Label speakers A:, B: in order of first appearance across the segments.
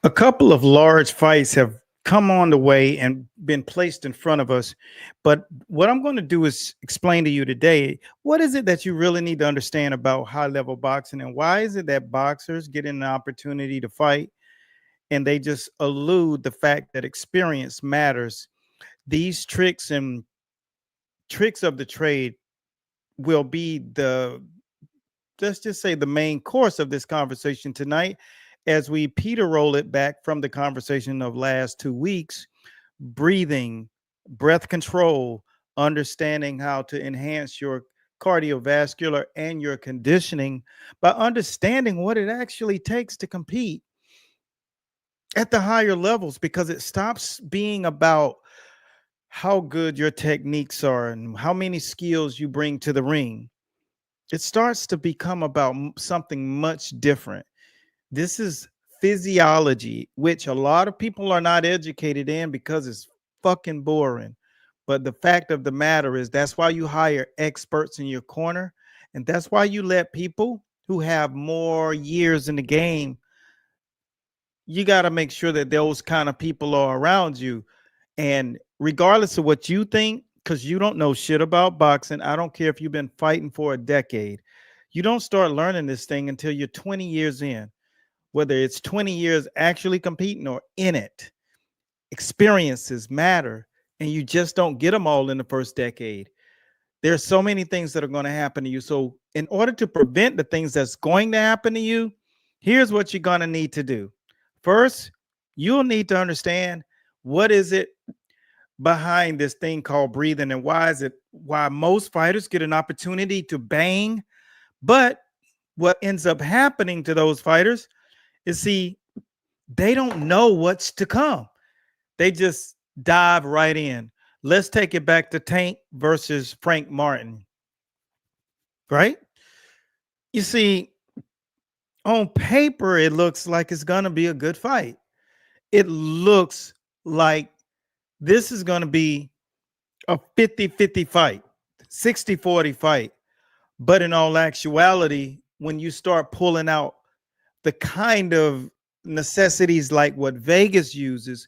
A: A couple of large fights have come on the way and been placed in front of us. But what I'm going to do is explain to you today, what is it that you really need to understand about high level boxing, and why is it that boxers get an opportunity to fight and they just elude the fact that experience matters? These tricks of the trade will be the, let's just say, the main course of this conversation tonight, as we Peter roll it back from the conversation of last 2 weeks. Breathing, breath control, understanding how to enhance your cardiovascular and your conditioning by understanding what it actually takes to compete at the higher levels, because it stops being about how good your techniques are and how many skills you bring to the ring. It starts to become about something much different. This is physiology, which a lot of people are not educated in because it's fucking boring. But the fact of the matter is, that's why you hire experts in your corner. And that's why you let people who have more years in the game, you got to make sure that those kind of people are around you. And regardless of what you think, because you don't know shit about boxing, I don't care if you've been fighting for a decade. You don't start learning this thing until you're 20 years in, whether it's 20 years actually competing or in it. Experiences matter, and you just don't get them all in the first decade. There's so many things that are going to happen to you. So, in order to prevent the things that's going to happen to you, here's what you're going to need to do. First, you'll need to understand what is it behind this thing called breathing, and why most fighters get an opportunity to bang, but what ends up happening to those fighters is, see, they don't know what's to come. They just dive right in. Let's take it back to Tank versus Frank Martin, right? You see, on paper, it looks like it's going to be a good fight. It looks like this is going to be a 50-50 fight, 60-40 fight. But in all actuality, when you start pulling out the kind of necessities like what Vegas uses,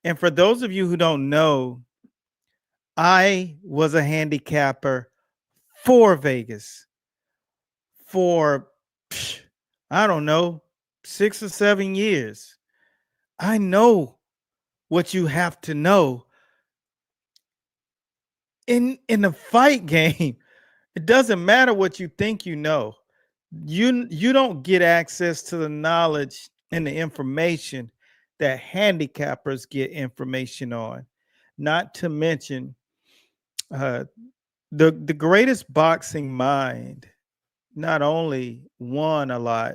A: and for those of you who don't know, I was a handicapper for Vegas for, I don't know, 6 or 7 years. I know what you have to know in the fight game. It doesn't matter what you think you know. You don't get access to the knowledge and the information that handicappers get information on. Not to mention, uh, the greatest boxing mind not only won a lot,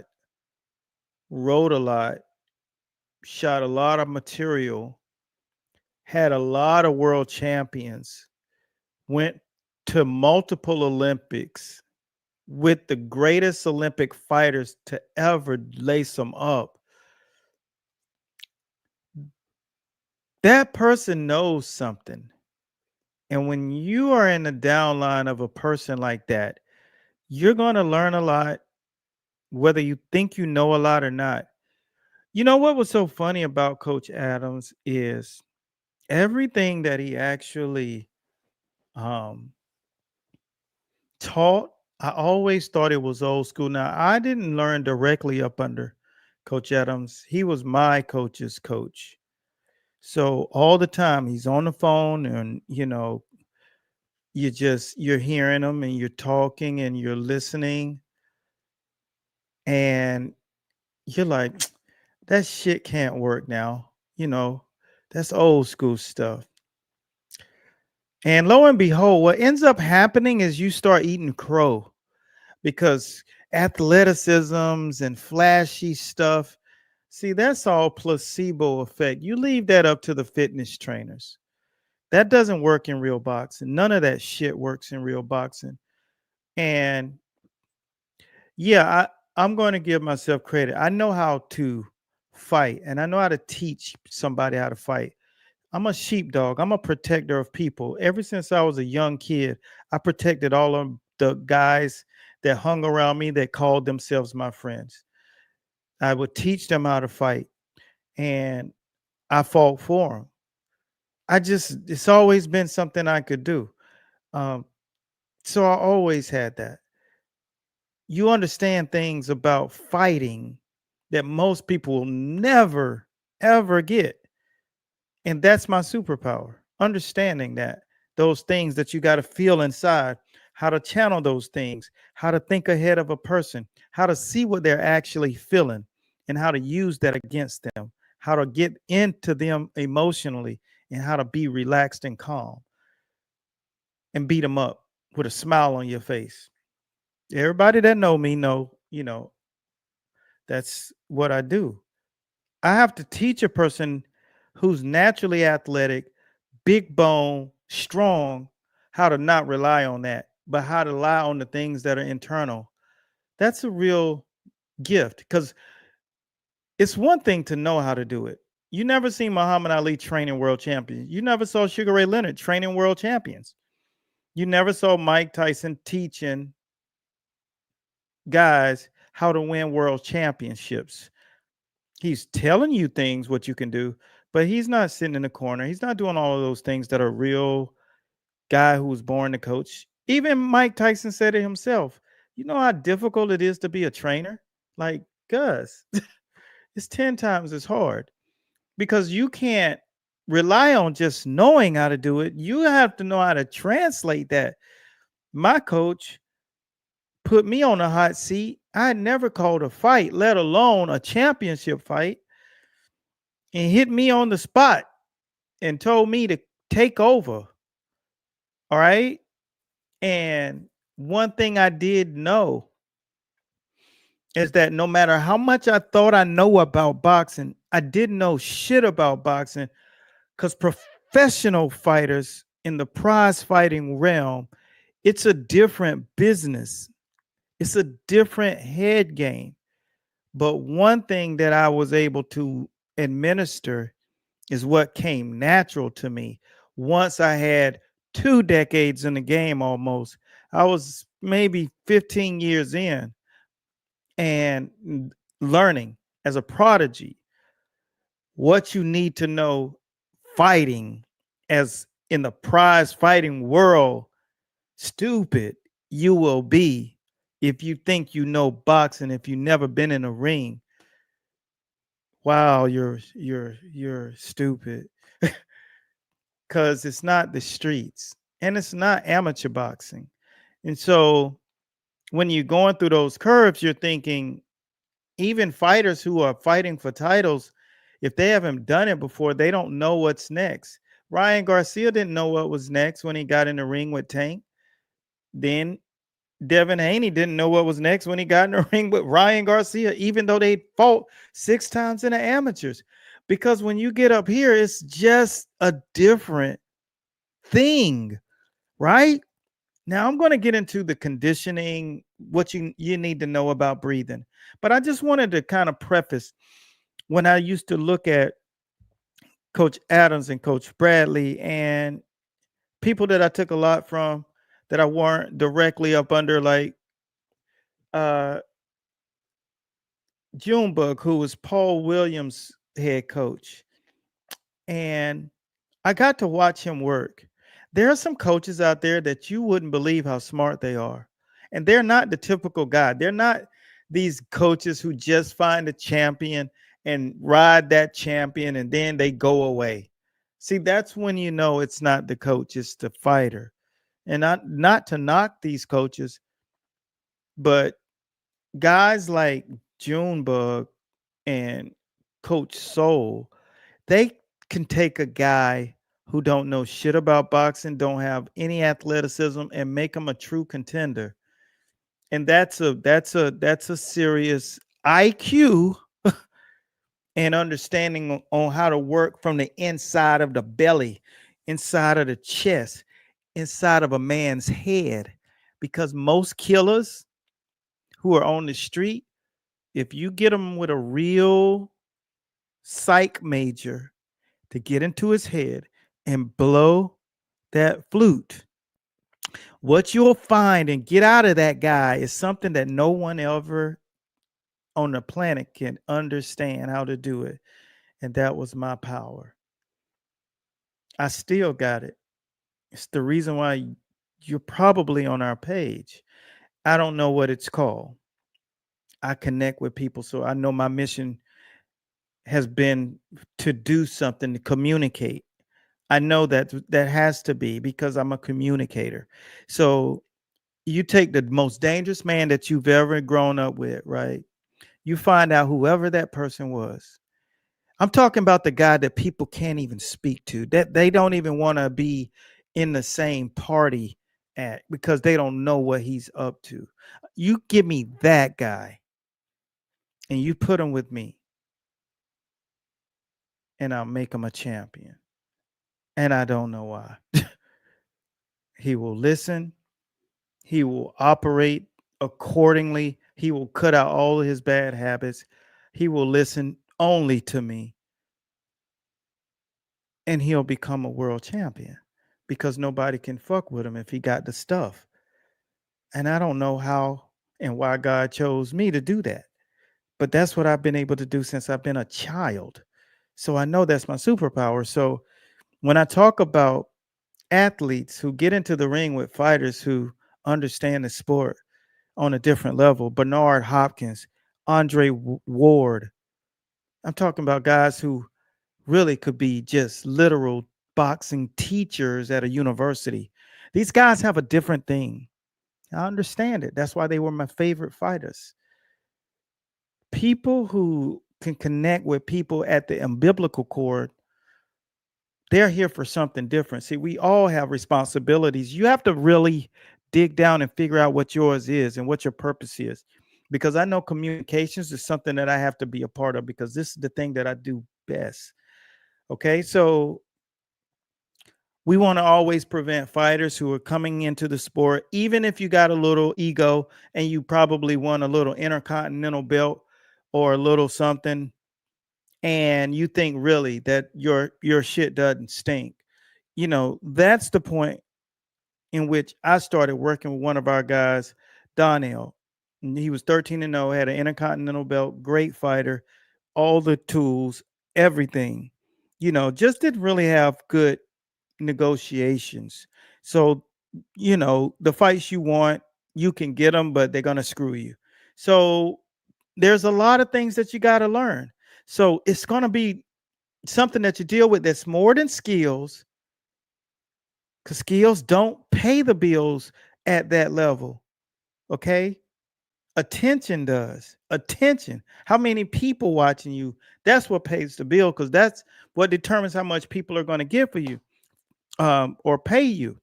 A: wrote a lot, shot a lot of material, had a lot of world champions, went to multiple Olympics with the greatest Olympic fighters to ever lace them up. That person knows something. And when you are in the downline of a person like that, you're going to learn a lot, whether you think you know a lot or not. You know what was so funny about Coach Adams is everything that he actually um, taught. I always thought it was old school. Now, I didn't learn directly up under Coach Adams. He was my coach's coach. So all the time he's on the phone, and you're hearing him and you're talking and you're listening, and you're like, that shit can't work now. That's old school stuff. And lo and behold, what ends up happening is you start eating crow, because athleticisms and flashy stuff, see, that's all placebo effect. You leave that up to the fitness trainers. That doesn't work in real boxing. None of that shit works in real boxing. And yeah, I'm going to give myself credit. I know how to fight, and I know how to teach somebody how to fight. I'm a sheepdog. I'm a protector of people. Ever since I was a young kid, I protected all of the guys that hung around me that called themselves my friends. I would teach them how to fight. and I fought for him. It's always been something I could do. Um, so I always had that. You understand things about fighting that most people will never, ever get. And that's my superpower. Understanding that those things that you got to feel inside, how to channel those things, how to think ahead of a person, how to see what they're actually feeling, and how to use that against them, how to get into them emotionally, and how to be relaxed and calm and beat them up with a smile on your face. Everybody that know me know, that's what I do. I have to teach a person who's naturally athletic, big bone, strong, how to not rely on that, but how to rely on the things that are internal. That's a real gift, because it's one thing to know how to do it. You never seen Muhammad Ali training world champions. You never saw Sugar Ray Leonard training world champions. You never saw Mike Tyson teaching guys how to win world championships. He's telling you things, what you can do, but he's not sitting in the corner. He's not doing all of those things that a real guy who was born to coach. Even Mike Tyson said it himself. You know how difficult it is to be a trainer? Like, Gus, it's 10 times as hard, because you can't rely on just knowing how to do it. You have to know how to translate that. My coach put me on a hot seat. I had never called a fight, let alone a championship fight, and hit me on the spot and told me to take over. All right. And one thing I did know is that no matter how much I thought I know about boxing, I didn't know shit about boxing, because professional fighters in the prize fighting realm, it's a different business. It's a different head game. But one thing that I was able to administer is what came natural to me. Once I had 2 decades in the game almost, I was maybe 15 years in and learning as a prodigy what you need to know fighting, as in the prize fighting world. Stupid you will be if you think you know boxing if you've never been in a ring. Wow, you're stupid. Because it's not the streets and it's not amateur boxing. And so when you're going through those curves, you're thinking, even fighters who are fighting for titles, if they haven't done it before, they don't know what's next. Ryan Garcia didn't know what was next when he got in the ring with Tank. Then Devin Haney didn't know what was next when he got in the ring with Ryan Garcia, even though they fought 6 times in the amateurs. Because when you get up here, it's just a different thing, right? Now I'm going to get into the conditioning, what you need to know about breathing. But I just wanted to kind of preface, when I used to look at Coach Adams and Coach Bradley and people that I took a lot from, that I weren't directly up under, like uh Junebug, who was Paul Williams' head coach. And I got to watch him work. There are some coaches out there that you wouldn't believe how smart they are. And they're not the typical guy. They're not these coaches who just find a champion and ride that champion and then they go away. See, that's when you know it's not the coach, it's the fighter. And not to knock these coaches, but guys like Junebug and Coach Soul, they can take a guy who don't know shit about boxing, don't have any athleticism, and make him a true contender. And that's a serious IQ and understanding on how to work from the inside of the belly, inside of the chest, inside of a man's head. Because most killers who are on the street, if you get them with a real psych major to get into his head and blow that flute, what you'll find and get out of that guy is something that no one ever on the planet can understand how to do it. And that was my power. I still got it. It's the reason why you're probably on our page. I don't know what it's called. I connect with people, so I know my mission has been to do something, to communicate. I know that that has to be because I'm a communicator. So you take the most dangerous man that you've ever grown up with, right? You find out whoever that person was. I'm talking about the guy that people can't even speak to, that they don't even want to be in the same party at because they don't know what he's up to. You give me that guy and you put him with me, and I'll make him a champion. And I don't know why. He will listen, he will operate accordingly, he will cut out all of his bad habits, he will listen only to me, and he'll become a world champion because nobody can fuck with him if he got the stuff. And I don't know how and why God chose me to do that. But that's what I've been able to do since I've been a child. So I know that's my superpower. So when I talk about athletes who get into the ring with fighters who understand the sport on a different level, Bernard Hopkins, Andre Ward, I'm talking about guys who really could be just literal boxing teachers at a university. These guys have a different thing. I understand it. That's why they were my favorite fighters. People who can connect with people at the umbilical cord, they're here for something different. See, we all have responsibilities. You have to really dig down and figure out what yours is and what your purpose is. Because I know communications is something that I have to be a part of because this is the thing that I do best. Okay, so we want to always prevent fighters who are coming into the sport, even if you got a little ego and you probably won a little intercontinental belt or a little something, and you think really that your shit doesn't stink. You know, that's the point in which I started working with one of our guys, Donnell. And he was 13-0, had an intercontinental belt, great fighter, all the tools, everything. You know, just didn't really have good negotiations. So, you know, the fights you want, you can get them, but they're going to screw you. So there's a lot of things that you got to learn. So it's going to be something that you deal with that's more than skills, because skills don't pay the bills at that level. Okay. Attention does. Attention. How many people watching you? That's what pays the bill, because that's what determines how much people are going to give for you or pay you.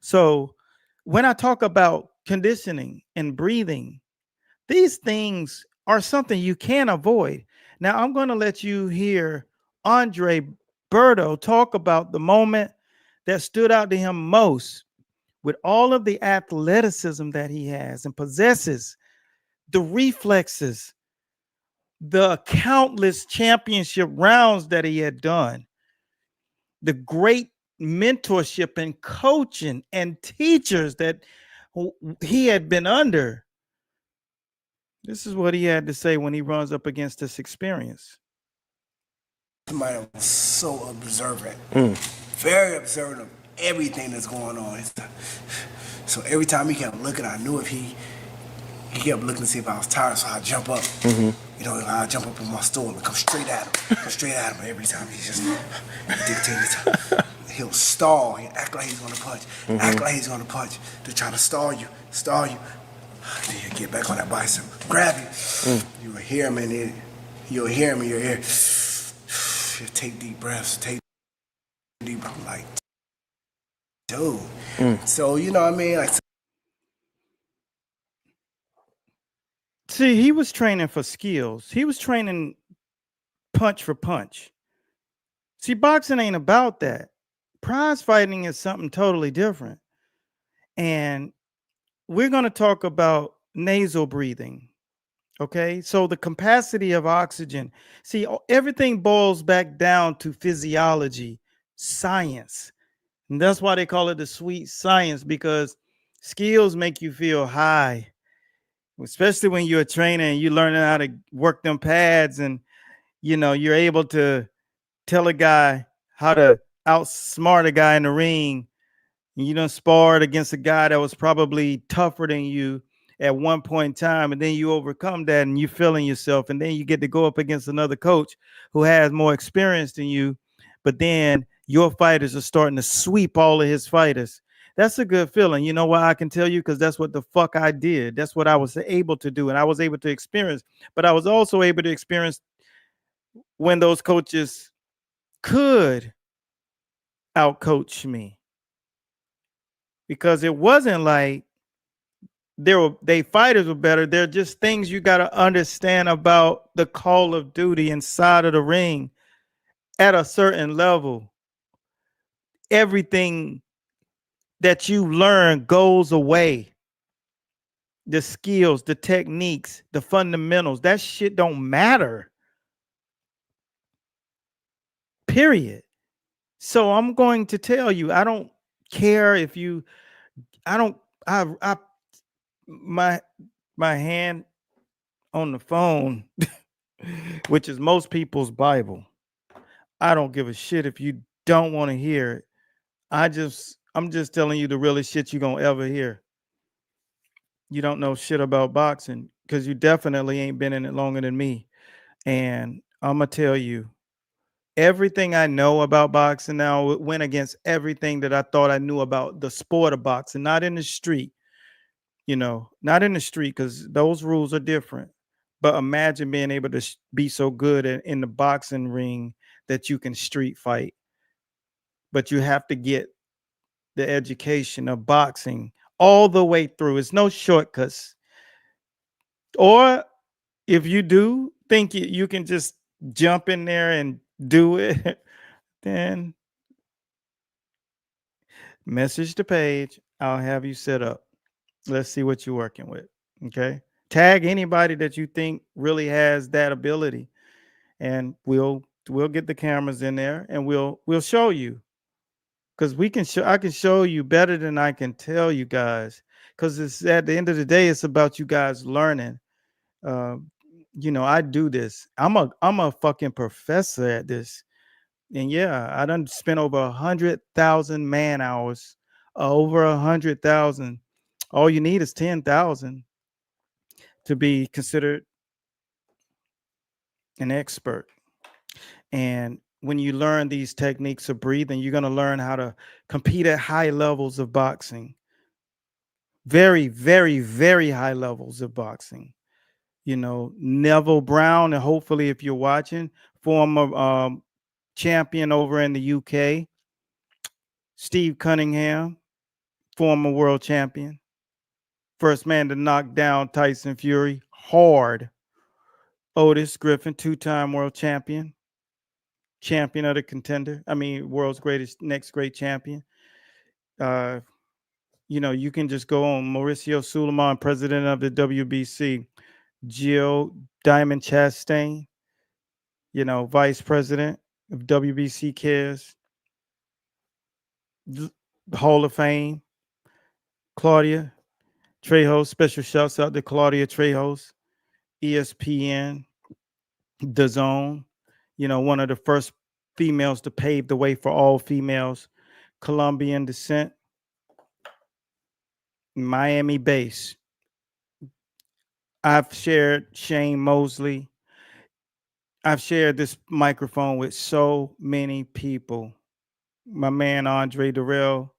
A: So when I talk about conditioning and breathing, these things are something you can't avoid. Now I'm going to let you hear Andre Berto talk about the moment that stood out to him most with all of the athleticism that he has and possesses, the reflexes, the countless championship rounds that he had done, the great mentorship and coaching and teachers that he had been under. This is what he had to say when he runs up against this experience.
B: Somebody that was so observant, very observant of everything that's going on. So every time he kept looking, I knew if he kept looking to see if I was tired, so I'd jump up. You know, I'd jump up in my stool and come straight at him. Every time he's just dictating. He'll stall. He'll act like he's gonna punch, to try to stall you. Then he'll get back on that bicycle, grab you. You'll hear him in your ear. Take deep breaths. I'm like, dude. So you know what I mean? Like,
A: see, he was training for skills. He was training punch for punch. See, boxing ain't about that. Prize fighting is something totally different. And we're going to talk about nasal breathing. Okay, so the capacity of oxygen. See, everything boils back down to physiology, science. And that's why they call it the sweet science, because skills make you feel high, especially when you're a trainer and you're learning how to work them pads and you're able to tell a guy how to outsmart a guy in the ring. And you done sparred against a guy that was probably tougher than you at one point in time, and then you overcome that and you feeling yourself, and then you get to go up against another coach who has more experience than you, but then your fighters are starting to sweep all of his fighters. That's a good feeling. You know why I can tell you? Because that's what the fuck I did. That's what I was able to do, and I was able to experience. But I was also able to experience when those coaches could outcoach me, because it wasn't like they fighters were better. They're just things you got to understand about the Call of Duty inside of the ring at a certain level. Everything that you learn goes away. The skills, the techniques, the fundamentals, that shit don't matter. Period. So I'm going to tell you, I don't care if you, I don't, I my hand on the phone, which is most people's Bible. I don't give a shit if you don't want to hear it. I'm just telling you the realest shit you're gonna ever hear. You don't know shit about boxing because you definitely ain't been in it longer than me. And I'm gonna tell you, everything I know about boxing now went against everything that I thought I knew about the sport of boxing, not in the street, not in the street, because those rules are different. But imagine being able to be so good in the boxing ring that you can street fight. But you have to get the education of boxing all the way through. It's no shortcuts. Or if you do think you can just jump in there and do it, then message the page. I'll have you set up. Let's see what you're working with. Okay. Tag anybody that you think really has that ability, and we'll get the cameras in there and we'll show you. Because I can show you better than I can tell you guys. Because it's at the end of the day, it's about you guys learning. Uh, I do this. I'm a fucking professor at this. And yeah, I done spent over 100,000 man hours, over 100,000. All you need is 10,000 to be considered an expert. And when you learn these techniques of breathing, you're going to learn how to compete at high levels of boxing. Very, very, very high levels of boxing. Neville Brown, and hopefully if you're watching, former champion over in the UK. Steve Cunningham, former world champion. First man to knock down Tyson Fury hard. Otis Griffin, two-time world champion. Champion of the contender. World's greatest, next great champion. You can just go on. Mauricio Sulaiman, president of the WBC. Jill Diamond Chastain, vice president of WBC Cares. Hall of Fame. Claudia Trejos, special shouts out to Claudia Trejos. ESPN, DAZN, one of the first females to pave the way for all females. Colombian descent. Miami base. I've shared Shane Mosley. I've shared this microphone with so many people. My man Andre Durrell.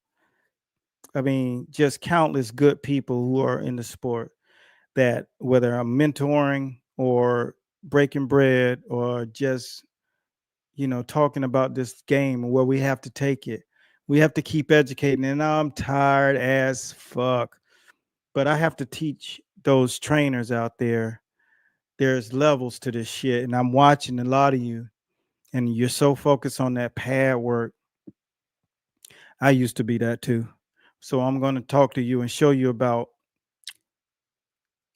A: Just countless good people who are in the sport that, whether I'm mentoring or breaking bread or just, talking about this game and where we have to take it. We have to keep educating. And I'm tired as fuck. But I have to teach those trainers out there. There's levels to this shit. And I'm watching a lot of you. And you're so focused on that pad work. I used to be that too. So I'm going to talk to you and show you about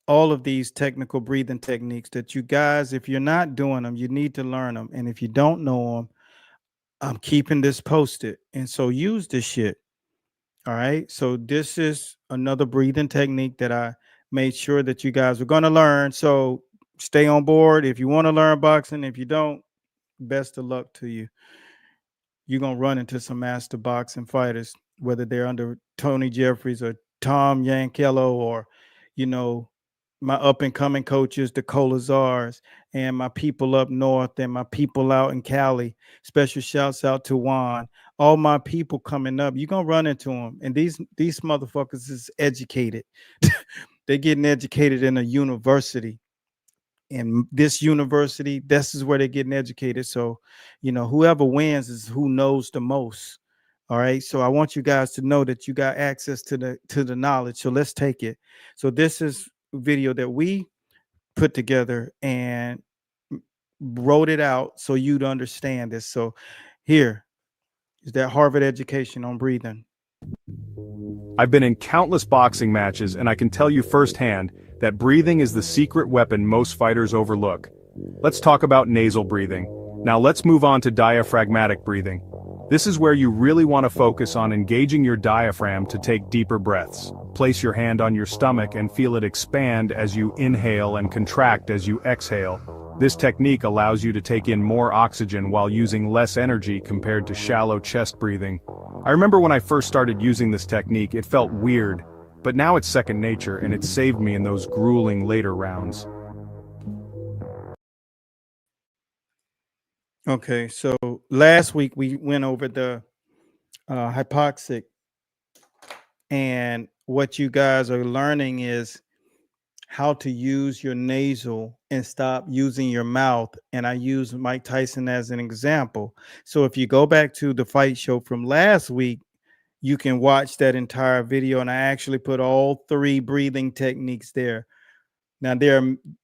A: all of these technical breathing techniques that you guys, if you're not doing them, you need to learn them. And if you don't know them, I'm keeping this posted. And so use this shit. All right. So this is another breathing technique that I made sure that you guys are going to learn. So stay on board. If you want to learn boxing, if you don't, best of luck to you. You're going to run into some master boxing fighters, whether they're under Tony Jeffries or Tom Yankello, or, you know, my up and coming coaches, the 𝗪𝗪𝗪𝗪𝗪😂, and my people up north and my people out in Cali. Special shouts out to Juan. All my people coming up, you're going to run into them. And these motherfuckers is educated. They're getting educated in a university. And this university, this is where they're getting educated. So, you know, whoever wins is who knows the most. All right. So I want you guys to know that you got access to the knowledge. So let's take it. So this is a video that we put together and wrote it out so you'd understand this. So here is that Harvard education on breathing.
C: I've been in countless boxing matches, and I can tell you firsthand that breathing is the secret weapon most fighters overlook. Let's talk about nasal breathing. Now let's move on to diaphragmatic breathing. This is where you really want to focus on engaging your diaphragm to take deeper breaths. Place your hand on your stomach and feel it expand as you inhale and contract as you exhale. This technique allows you to take in more oxygen while using less energy compared to shallow chest breathing. I remember when I first started using this technique, it felt weird, but now it's second nature and it saved me in those grueling later rounds.
A: Okay, so last week we went over the hypoxic, and what you guys are learning is how to use your nasal and stop using your mouth. And I use Mike Tyson as an example. So if you go back to the fight show from last week, you can watch that entire video. And I actually put all 3 breathing techniques there. Now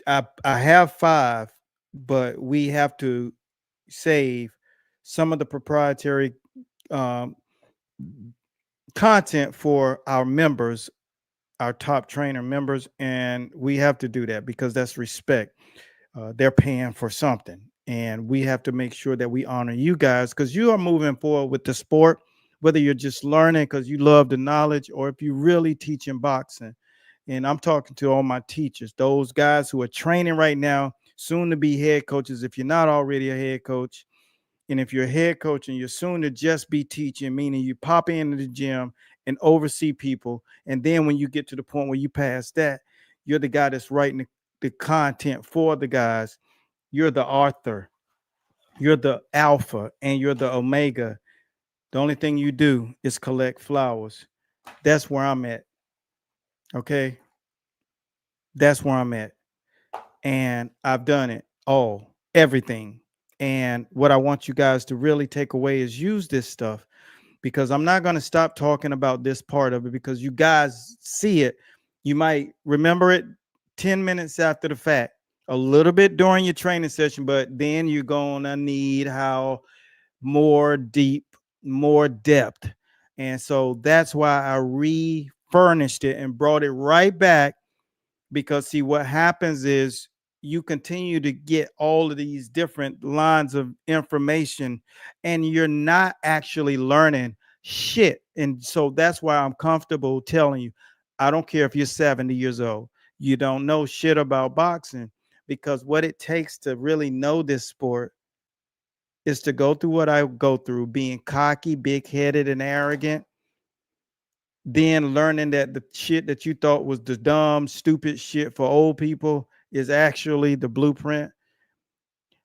A: I have 5, but we have to save some of the proprietary content for our members, our top trainer members, and we have to do that because that's respect. They're paying for something, and we have to make sure that we honor you guys because you are moving forward with the sport, whether you're just learning because you love the knowledge or if you're really teaching boxing. And I'm talking to all my teachers, those guys who are training right now, soon to be head coaches if you're not already a head coach. And if you're a head coach and you're soon to just be teaching, meaning you pop into the gym and oversee people. And then when you get to the point where you pass that, you're the guy that's writing the content for the guys. You're the author, you're the alpha, and you're the omega. The only thing you do is collect flowers. That's where I'm at. Okay. That's where I'm at. And I've done it all, everything. And what I want you guys to really take away is use this stuff, because I'm not going to stop talking about this part of it because you guys see it. You might remember it 10 minutes after the fact, a little bit during your training session, but then you're going to need how more deep, more depth. And so that's why I refurnished it and brought it right back, because see, what happens is you continue to get all of these different lines of information and you're not actually learning shit. And so that's why I'm comfortable telling you, I don't care if you're 70 years old, you don't know shit about boxing, because what it takes to really know this sport is to go through what I go through, being cocky, big-headed, and arrogant, then learning that the shit that you thought was the dumb, stupid shit for old people is actually the blueprint.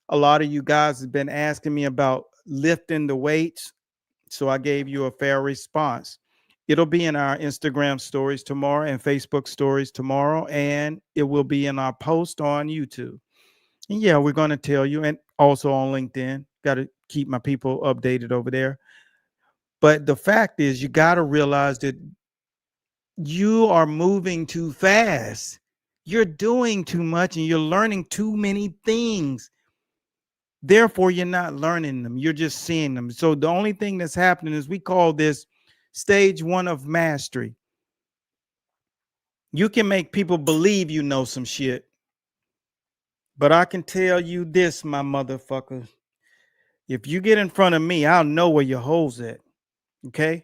A: A lot of you guys have been asking me about lifting the weights, so I gave you a fair response. It'll be in our Instagram stories tomorrow and Facebook stories tomorrow, and it will be in our post on YouTube. And yeah, we're going to tell you, and also on LinkedIn. Got to keep my people updated over there. But the fact is, you got to realize that you are moving too fast. You're doing too much and you're learning too many things. Therefore, you're not learning them. You're just seeing them. So the only thing that's happening is we call this stage 1 of mastery. You can make people believe you know some shit. But I can tell you this, my motherfucker. If you get in front of me, I'll know where your hole's at. Okay?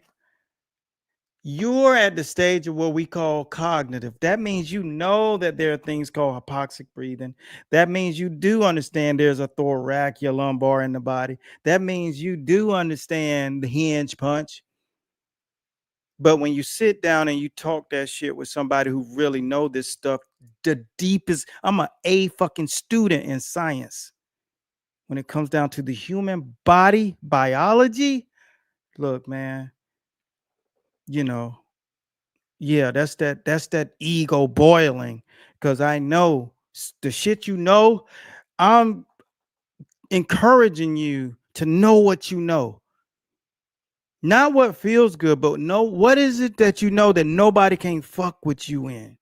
A: You're at the stage of what we call cognitive. That means you know that there are things called hypoxic breathing. That means you do understand there's a thoracolumbar in the body. That means you do understand the hinge punch. But when you sit down and you talk that shit with somebody who really know this stuff, the deepest, I'm a fucking student in science. When it comes down to the human body biology, look, man, you know, yeah, that's that ego boiling. Cause I know the shit you know, I'm encouraging you to know what you know. Not what feels good, but know what is it that you know that nobody can fuck with you in.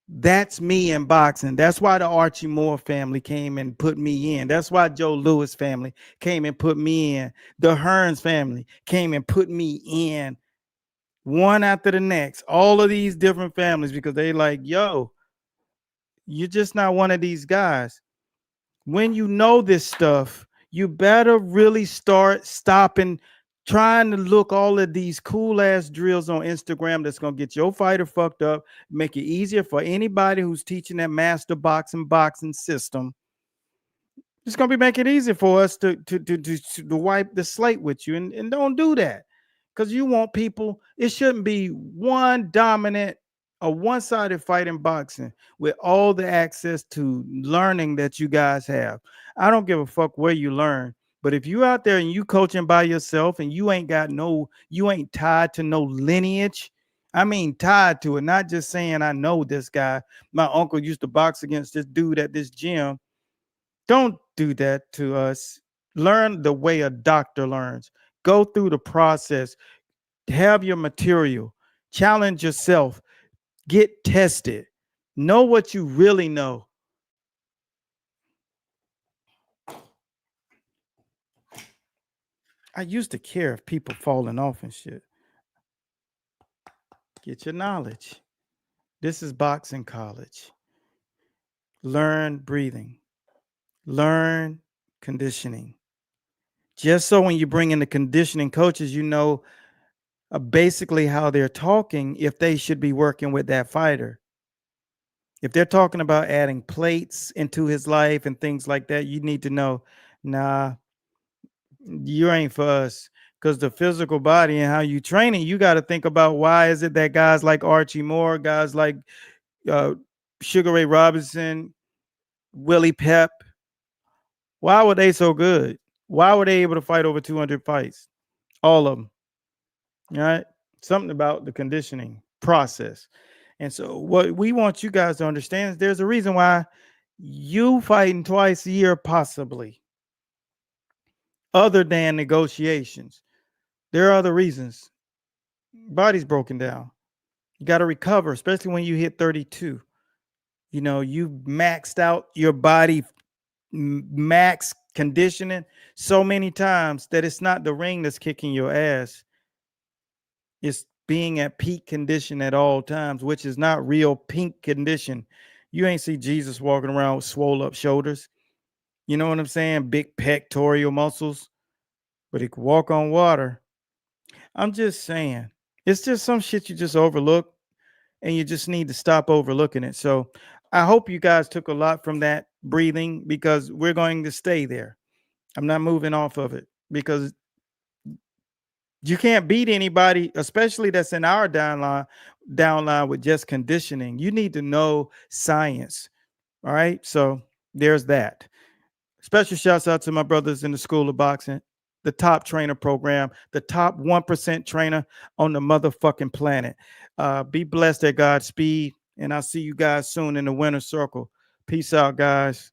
A: That's me in boxing. That's why the Archie Moore family came and put me in. That's why Joe Lewis family came and put me in. The Hearns family came and put me in, one after the next. All of these different families, because they like, yo, you're just not one of these guys. When you know this stuff, you better really start stopping trying to look all of these cool ass drills on Instagram that's going to get your fighter fucked up, make it easier for anybody who's teaching that master boxing system. It's going to be making it easier for us to wipe the slate with you, and don't do that, because you want people. It shouldn't be one dominant, a one-sided fight in boxing with all the access to learning that you guys have. I don't give a fuck where you learn, but if you out there and you coaching by yourself and you ain't tied to no lineage. I mean, tied to it, not just saying I know this guy. My uncle used to box against this dude at this gym. Don't do that to us. Learn the way a doctor learns. Go through the process. Have your material. Challenge yourself. Get tested. Know what you really know. I used to care if people falling off and shit. Get your knowledge. This is boxing college. Learn breathing. Learn conditioning. Just so when you bring in the conditioning coaches, you know basically how they're talking, if they should be working with that fighter. If they're talking about adding plates into his life and things like that, you need to know, nah, you ain't for us. Because the physical body and how you train it, you got to think about why is it that guys like Archie Moore, guys like Sugar Ray Robinson, Willie Pep, why were they so good? Why were they able to fight over 200 fights? All of them. All right. Something about the conditioning process. And so what we want you guys to understand is there's a reason why you fighting twice a year, possibly, other than negotiations. There are other reasons. Body's broken down. You got to recover, especially when you hit 32. You know, you maxed out your body, max conditioning so many times that it's not the ring that's kicking your ass. It's being at peak condition at all times, which is not real peak condition. You ain't see Jesus walking around with swole up shoulders. You know what I'm saying? Big pectoral muscles, but he could walk on water. I'm just saying, it's just some shit you just overlook, and you just need to stop overlooking it. So I hope you guys took a lot from that breathing, because we're going to stay there. I'm not moving off of it, because you can't beat anybody, especially that's in our downline with just conditioning. You need to know science. All right. So there's that. Special shouts out to my brothers in the School of Boxing, the top trainer program, the top 1% trainer on the motherfucking planet. Be blessed at Godspeed. And I'll see you guys soon in the winner's circle. Peace out, guys.